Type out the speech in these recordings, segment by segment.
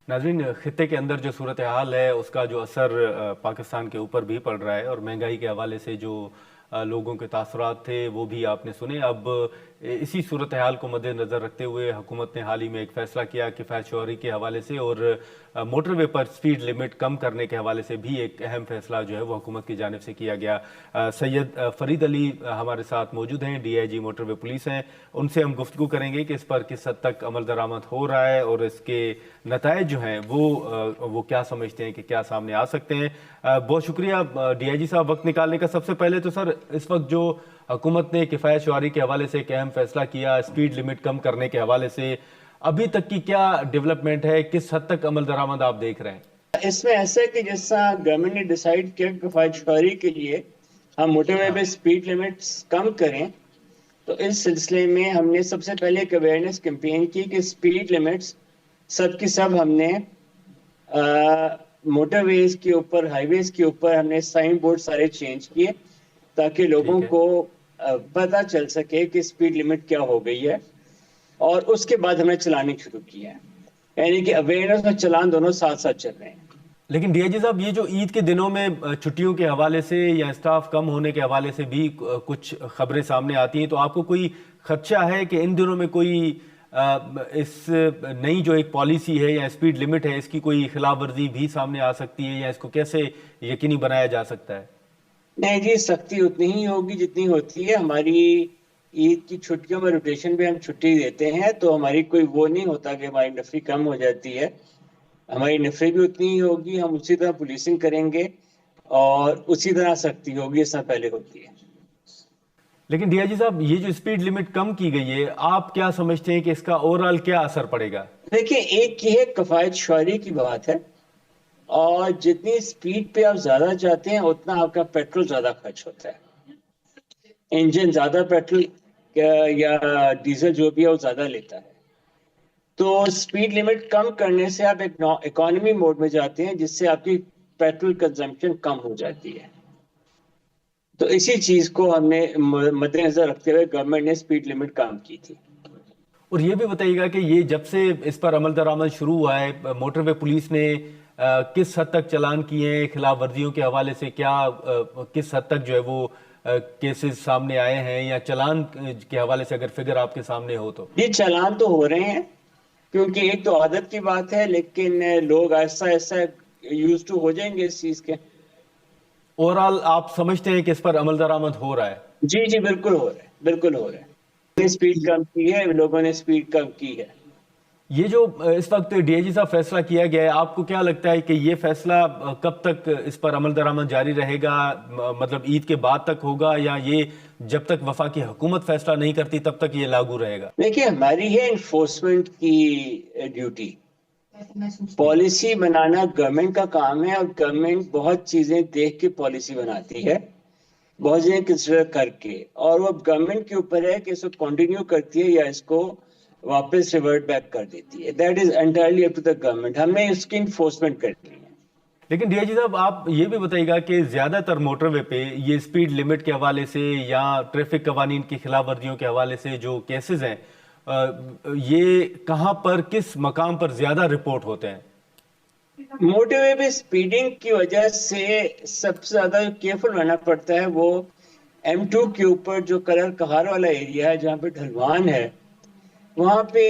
नाज़रीन, खित्ते के अंदर जो सूरत हाल है उसका जो असर पाकिस्तान के ऊपर भी पड़ रहा है, और महंगाई के हवाले से जो लोगों के तासुरात थे वो भी आपने सुने। अब इसी सूरत हाल को मद्देनज़र रखते हुए हुकूमत ने हाल ही में एक फ़ैसला किया किफ़ायत शौहरी के हवाले से, और मोटरवे पर स्पीड लिमिट कम करने के हवाले से भी एक अहम फ़ैसला जो है वो हुकूमत की जानिब से किया गया। सैयद फ़रीद अली हमारे साथ मौजूद हैं, DIG मोटरवे पुलिस हैं। उनसे हम गुफ्तगू करेंगे कि इस पर किस हद तक अमल दरामद हो रहा है और इसके नताइज जो हैं वो क्या समझते हैं कि क्या सामने आ सकते हैं। बहुत शुक्रिया DIG साहब वक्त निकालने का। सबसे पहले तो सर, इस वक्त जो हुकूमत ने किफ़ायत शौहरी के हवाले से एक अहम फैसला किया स्पीड लिमिट कम करने के हवाले से, अभी तक की क्या डेवलपमेंट है, किस हद तक अमल दरामद आप देख रहे हैं? इसमें ऐसा है कि जैसा गवर्नमेंट ने डिसाइड किया कि किफायत शौहरी के लिए हम मोटरवे पे स्पीड लिमिट्स कम करें, तो इस सिलसिले में हमने सबसे पहले एक अवेयरनेस कैंपेन की कि स्पीड लिमिट्स सब की सब हमने मोटरवेज के ऊपर, हाईवेज के ऊपर हमने साइन बोर्ड सारे चेंज किए ताकि लोगों को पता चल सके कि स्पीड लिमिट क्या हो गई है। और उसके बाद हमने चलाने शुरू किया है, यानी कि अवेयरनेस और चलान दोनों साथ साथ चल रहे हैं। लेकिन DIG साहब, ये जो ईद के दिनों में छुट्टियों के हवाले से या स्टाफ कम होने के हवाले से भी कुछ खबरें सामने आती हैं, तो आपको कोई खदशा है कि इन दिनों में कोई इस नई जो एक पॉलिसी है या स्पीड लिमिट है इसकी कोई खिलाफ वर्जी भी सामने आ सकती है, या इसको कैसे यकीनी बनाया जा सकता है? नहीं जी, सख्ती उतनी ही होगी जितनी होती है। हमारी ईद की छुट्टियों में रोटेशन पे हम छुट्टी देते हैं, तो हमारी कोई वो नहीं होता कि हमारी नफरी कम हो जाती है। हमारी नफरी भी उतनी ही होगी, हम उसी तरह पुलिसिंग करेंगे और उसी तरह सख्ती होगी जैसा पहले होती है। लेकिन DIG साहब, ये जो स्पीड लिमिट कम की गई है, आप क्या समझते हैं कि इसका ओवरऑल क्या असर पड़ेगा? देखिए, एक ये किफायत शौहरी की बात है, और जितनी स्पीड पे आप ज्यादा जाते हैं उतना आपका पेट्रोल ज्यादा खर्च होता है। इंजन ज्यादा पेट्रोल या डीजल जो भी है वो ज्यादा लेता है। तो स्पीड लिमिट कम करने से आप एक इकोनॉमी मोड में जाते हैं, जिससे आपकी पेट्रोल कंजम्पशन कम हो जाती है। तो इसी चीज को हमने मद्देनजर रखते हुए गवर्नमेंट ने स्पीड लिमिट कम की थी। और ये भी बताइएगा कि ये जब से इस पर अमल दरामद शुरू हुआ है, मोटरवे पुलिस ने किस हद तक चालान किए हैं, खिलाफ वर्जियों के हवाले से क्या किस हद तक जो है वो केसेस सामने आए हैं, या चालान के हवाले से अगर फिगर आपके सामने हो तो? ये चालान तो हो रहे हैं, क्योंकि एक तो आदत की बात है, लेकिन लोग ऐसा ऐसा यूज टू हो जाएंगे इस चीज के। ओवरऑल आप समझते हैं कि इस पर अमल दरामद हो रहा है? जी जी, बिल्कुल हो रहा है, बिल्कुल हो रहा है। स्पीड कम की है, लोगों ने स्पीड कम की है। ये जो इस वक्त DIG साहब फैसला किया गया है, आपको क्या लगता है कि ये फैसला कब तक इस पर अमल दरामद जारी रहेगा? मतलब ईद के बाद तक होगा, या ये जब तक वफाकी हुकूमत फैसला नहीं करती तब तक ये लागू रहेगा? देखिए, हमारी है इन्फोर्समेंट की ड्यूटी। पॉलिसी बनाना गवर्नमेंट का काम है, और गवर्नमेंट बहुत चीजें देख के पॉलिसी बनाती है, बहुत चीजें कंसिडर करके, और वो गवर्नमेंट के ऊपर है कि इसको कंटिन्यू करती है या इसको वापस रिवर्ट बैक कर देती है। That is entirely up to the government. हमने इसकी इन्फोर्समेंट करनी है। लेकिन DIG साहब, आप ये भी बताइएगा कि ज्यादातर मोटरवे पे ये स्पीड लिमिट के हवाले से या ट्रैफिक कवानीन की खिलाफ वर्जियों के हवाले से जो केसेस हैं, ये कहाँ पर, किस मकाम पर ज्यादा रिपोर्ट होते हैं? मोटरवे पे स्पीडिंग की वजह से सबसे ज्यादा केयरफुल रहना पड़ता है वो M2 के ऊपर जो कलर कहार वाला एरिया है, जहाँ पे ढलवान है, वहां पे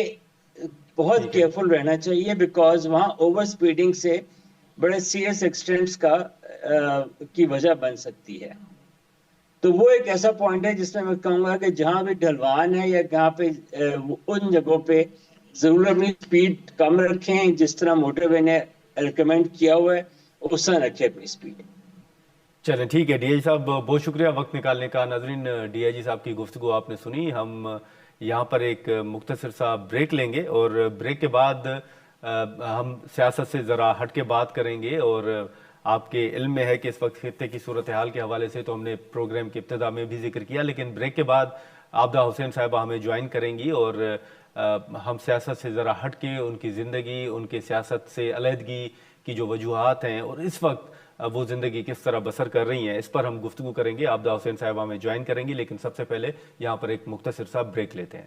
बहुत केयरफुल रहना चाहिए, बिकॉज वहां ओवर स्पीडिंग से बड़े सीरियस एक्सीडेंट्स की वजह बन सकती है। तो वो एक ऐसा पॉइंट है जिसमें मैं कहूंगा कि जहां भी ढलवान है या जहाँ पे उन जगहों पे जरूर अपनी स्पीड कम रखें, जिस तरह मोटरवे ने रिकमेंड किया हुआ है उस तरह रखें अपनी स्पीड। चलें, ठीक है DIG साहब, बहुत शुक्रिया वक्त निकालने का। नाजरीन, DIG साहब की गुफ्तगू आपने सुनी। हम यहाँ पर एक मुख्तसर सा ब्रेक लेंगे, और ब्रेक के बाद हम सियासत से ज़रा हट के बात करेंगे। और आपके इल्म में है कि इस वक्त खित्ते की सूरत हाल के हवाले से तो हमने प्रोग्राम की इब्तिदा में भी जिक्र किया, लेकिन ब्रेक के बाद आबदा हुसैन साहिबा हमें ज्वाइन करेंगी, और हम सियासत से ज़रा हट के उनकी ज़िंदगी, उनके सियासत से अलहदगी की जो वजूहात हैं, और इस वक्त वो ज़िंदगी किस तरह बसर कर रही हैं, इस पर हम गुफ्तगू करेंगे। आबदा हुसैन साहिबा हमें ज्वाइन करेंगी, लेकिन सबसे पहले यहाँ पर एक मुख्तसर सा ब्रेक लेते हैं।